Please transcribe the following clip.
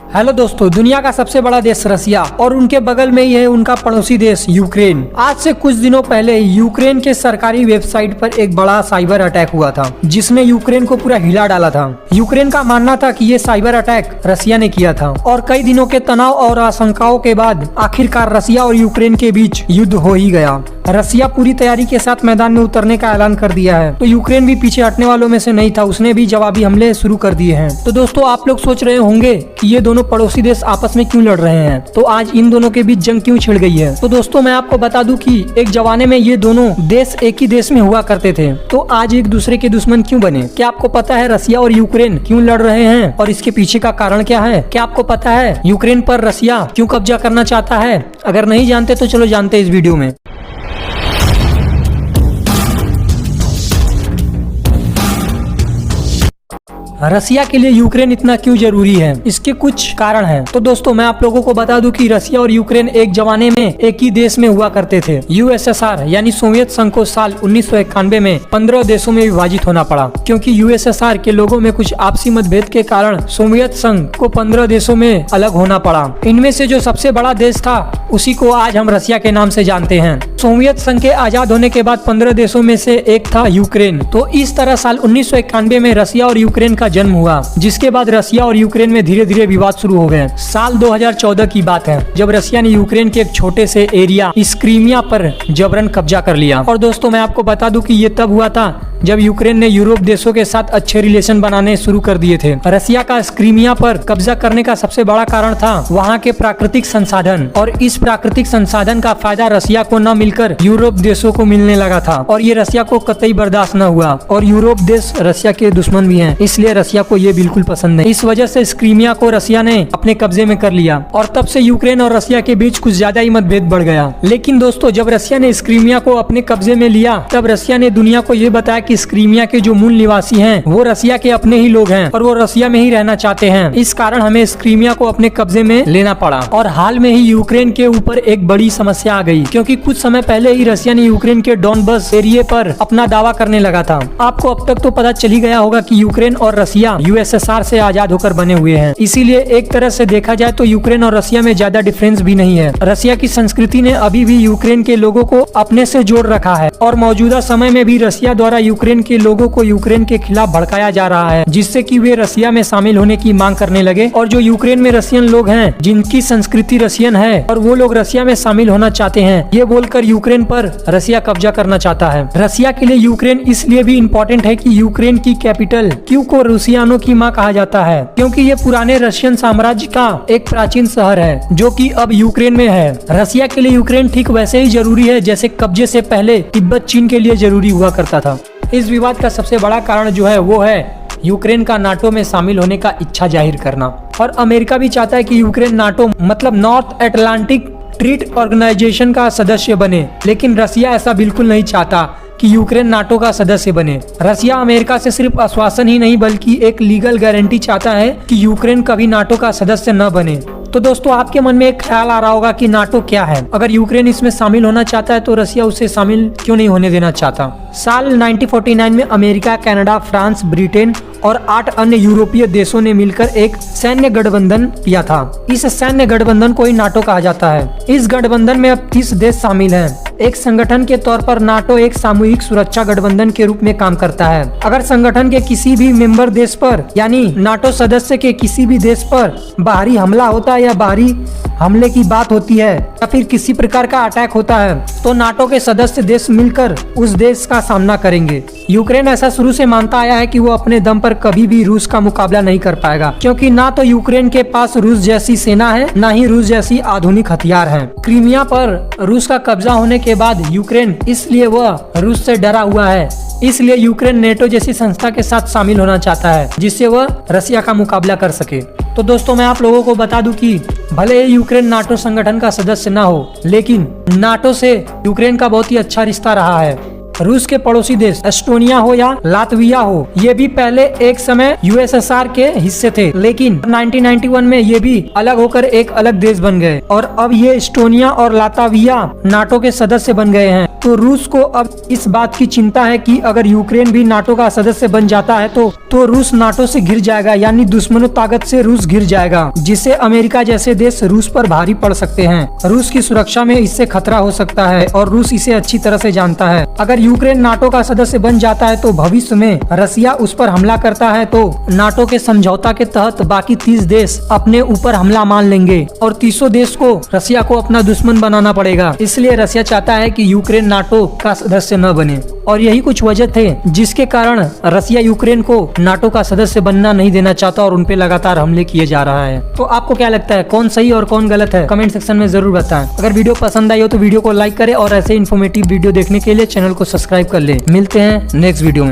Hello दोस्तों, दुनिया का सबसे बड़ा देश रसिया और उनके बगल में ही है उनका पड़ोसी देश यूक्रेन। आज से कुछ दिनों पहले यूक्रेन के सरकारी वेबसाइट पर एक बड़ा साइबर अटैक हुआ था जिसने यूक्रेन को पूरा हिला डाला था। यूक्रेन का मानना था कि ये साइबर अटैक रसिया ने किया था और कई दिनों के तनाव और आशंकाओं के बाद आखिरकार रसिया और यूक्रेन के बीच युद्ध हो ही गया। रसिया पूरी तैयारी के साथ मैदान में उतरने का ऐलान कर दिया है, तो यूक्रेन भी पीछे हटने वालों में से नहीं था, उसने भी जवाबी हमले शुरू कर दिए हैं। तो दोस्तों, आप लोग सोच रहे होंगे कि ये दोनों पड़ोसी देश आपस में क्यों लड़ रहे हैं, तो आज इन दोनों के बीच जंग क्यों छिड़ गई है। तो दोस्तों, मैं आपको बता दूं कि एक जमाने में ये दोनों देश एक ही देश में हुआ करते थे, तो आज एक दूसरे के दुश्मन क्यों बने। क्या आपको पता है रसिया और यूक्रेन क्यों लड़ रहे हैं और इसके पीछे का कारण क्या है? क्या आपको पता है यूक्रेन पर रसिया क्यों कब्जा करना चाहता है? अगर नहीं जानते तो चलो जानते हैं इस वीडियो में। रसिया के लिए यूक्रेन इतना क्यों जरूरी है, इसके कुछ कारण हैं। तो दोस्तों, मैं आप लोगों को बता दूं कि रसिया और यूक्रेन एक जमाने में एक ही देश में हुआ करते थे। यूएसएसआर यानी सोवियत संघ को साल 1991 में 15 देशों में विभाजित होना पड़ा, क्योंकि यूएसएसआर के लोगों में कुछ आपसी मतभेद के कारण सोवियत संघ को 15 देशों में अलग होना पड़ा। इनमें से जो सबसे बड़ा देश था उसी को आज हम रसिया के नाम से जानते हैं। सोवियत संघ के आजाद होने के बाद 15 देशों में से एक था यूक्रेन। तो इस तरह साल 1991 में रसिया और यूक्रेन का जन्म हुआ, जिसके बाद रसिया और यूक्रेन में धीरे धीरे विवाद शुरू हो गए। साल 2014 की बात है जब रसिया ने यूक्रेन के एक छोटे से एरिया क्रीमिया पर जबरन कब्जा कर लिया। और दोस्तों, मैं आपको बता दूं कि ये तब हुआ था जब यूक्रेन ने यूरोप देशों के साथ अच्छे रिलेशन बनाने शुरू कर दिए थे। रसिया का क्रीमिया पर कब्जा करने का सबसे बड़ा कारण था वहाँ के प्राकृतिक संसाधन, और इस प्राकृतिक संसाधन का फायदा रसिया को न मिलकर यूरोप देशों को मिलने लगा था, और ये रसिया को कतई बर्दाश्त न हुआ। और यूरोप देश रसिया के दुश्मन भी हैं, इसलिए रसिया को ये बिल्कुल पसंद नहीं। इस वजह से क्रीमिया को रसिया ने अपने कब्जे में कर लिया और तब से यूक्रेन और रसिया के बीच कुछ ज्यादा ही मतभेद बढ़ गया। लेकिन दोस्तों, जब रसिया ने क्रीमिया को अपने कब्जे में लिया तब रसिया ने दुनिया को ये बताया कि क्रीमिया के जो मूल निवासी हैं वो रसिया के अपने ही लोग हैं और वो रसिया में ही रहना चाहते हैं। इस कारण हमें क्रीमिया को अपने कब्जे में लेना पड़ा। और हाल में ही यूक्रेन के ऊपर एक बड़ी समस्या आ गई, क्योंकि कुछ समय पहले ही रसिया ने यूक्रेन के डॉनबस एरिया पर अपना दावा करने लगा था। आपको अब तक तो पता चल ही गया होगा कि यूक्रेन और रसिया यूएसएसआर से आजाद होकर बने हुए हैं, इसीलिए एक तरह से देखा जाए तो यूक्रेन और रसिया में ज्यादा डिफरेंस भी नहीं है। रसिया की संस्कृति ने अभी भी यूक्रेन के लोगों को अपने से जोड़ रखा है और मौजूदा समय में भी रसिया द्वारा यूक्रेन के लोगों को यूक्रेन के खिलाफ भड़काया जा रहा है, जिससे कि वे रसिया में शामिल होने की मांग करने लगे। और जो यूक्रेन में रसियन लोग हैं जिनकी संस्कृति रसियन है और वो लोग रसिया में शामिल होना चाहते हैं, ये बोलकर यूक्रेन पर रसिया कब्जा करना चाहता है। रसिया के लिए यूक्रेन इसलिए भी इम्पोर्टेंट है कि यूक्रेन की कैपिटल कीव को रूसियानों की माँ कहा जाता है, क्योंकि ये पुराने रशियन साम्राज्य का एक प्राचीन शहर है जो कि अब यूक्रेन में है। रसिया के लिए यूक्रेन ठीक वैसे ही जरूरी है जैसे कब्जे से पहले तिब्बत चीन के लिए जरूरी हुआ करता था। इस विवाद का सबसे बड़ा कारण जो है वो है यूक्रेन का नाटो में शामिल होने का इच्छा जाहिर करना। और अमेरिका भी चाहता है कि यूक्रेन नाटो मतलब नॉर्थ अटलांटिक ट्रीटी ऑर्गेनाइजेशन का सदस्य बने, लेकिन रसिया ऐसा बिल्कुल नहीं चाहता कि यूक्रेन नाटो का सदस्य बने। रसिया अमेरिका से सिर्फ आश्वासन ही नहीं बल्कि एक लीगल गारंटी चाहता है कि यूक्रेन कभी नाटो का सदस्य न बने। तो दोस्तों, आपके मन में एक ख्याल आ रहा होगा कि नाटो क्या है। अगर यूक्रेन इसमें शामिल होना चाहता है तो रसिया उसे शामिल क्यों नहीं होने देना चाहता। साल 1949 में अमेरिका, कनाडा, फ्रांस, ब्रिटेन और 8 अन्य यूरोपीय देशों ने मिलकर एक सैन्य गठबंधन किया था। इस सैन्य गठबंधन को ही नाटो कहा जाता है। इस गठबंधन में अब 30 देश शामिल हैं। एक संगठन के तौर पर नाटो एक सामूहिक सुरक्षा गठबंधन के रूप में काम करता है। अगर संगठन के किसी भी मेंबर देश पर यानी नाटो सदस्य के किसी भी देश पर बाहरी हमला होता है या बाहरी हमले की बात होती है या फिर किसी प्रकार का अटैक होता है तो नाटो के सदस्य देश मिलकर उस देश का सामना करेंगे। यूक्रेन ऐसा शुरू से मानता आया है कि वो अपने दम पर कभी भी रूस का मुकाबला नहीं कर पाएगा, क्योंकि ना तो यूक्रेन के पास रूस जैसी सेना है ना ही रूस जैसी आधुनिक हथियार है। क्रीमिया पर रूस का कब्जा होने के बाद यूक्रेन इसलिए वह रूस से डरा हुआ है, इसलिए यूक्रेन नेटो जैसी संस्था के साथ शामिल होना चाहता है जिससे वह रसिया का मुकाबला कर सके। तो दोस्तों, मैं आप लोगों को बता दूं कि भले ही यूक्रेन नाटो संगठन का सदस्य ना हो, लेकिन नाटो से यूक्रेन का बहुत ही अच्छा रिश्ता रहा है। रूस के पड़ोसी देश एस्टोनिया हो या लातविया हो, ये भी पहले एक समय यूएसएसआर के हिस्से थे, लेकिन 1991 में ये भी अलग होकर एक अलग देश बन गए और अब ये एस्टोनिया और लातविया नाटो के सदस्य बन गए हैं। तो रूस को अब इस बात की चिंता है कि अगर यूक्रेन भी नाटो का सदस्य बन जाता है तो तो रूस नाटो से घिर जाएगा, यानी दुश्मनों ताकत से रूस घिर जाएगा, जिससे अमेरिका जैसे देश रूस पर भारी पड़ सकते हैं। रूस की सुरक्षा में इससे खतरा हो सकता है और रूस इसे अच्छी तरह से जानता है। अगर यूक्रेन नाटो का सदस्य बन जाता है तो भविष्य में रसिया उस पर हमला करता है तो नाटो के समझौता के तहत बाकी 30 देश अपने ऊपर हमला मान लेंगे और 30 देश को रसिया को अपना दुश्मन बनाना पड़ेगा। इसलिए रसिया चाहता है कि यूक्रेन नाटो का सदस्य न बने और यही कुछ वजह थे जिसके कारण रसिया यूक्रेन को नाटो का सदस्य बनना नहीं देना चाहता और उनपे लगातार हमले किए जा रहा है। तो आपको क्या लगता है, कौन सही और कौन गलत है? कमेंट सेक्शन में जरूर बताएं। अगर वीडियो पसंद आई हो तो वीडियो को लाइक करें और ऐसे इन्फॉर्मेटिव वीडियो देखने के लिए चैनल को सब्सक्राइब कर ले। मिलते हैं नेक्स्ट वीडियो में।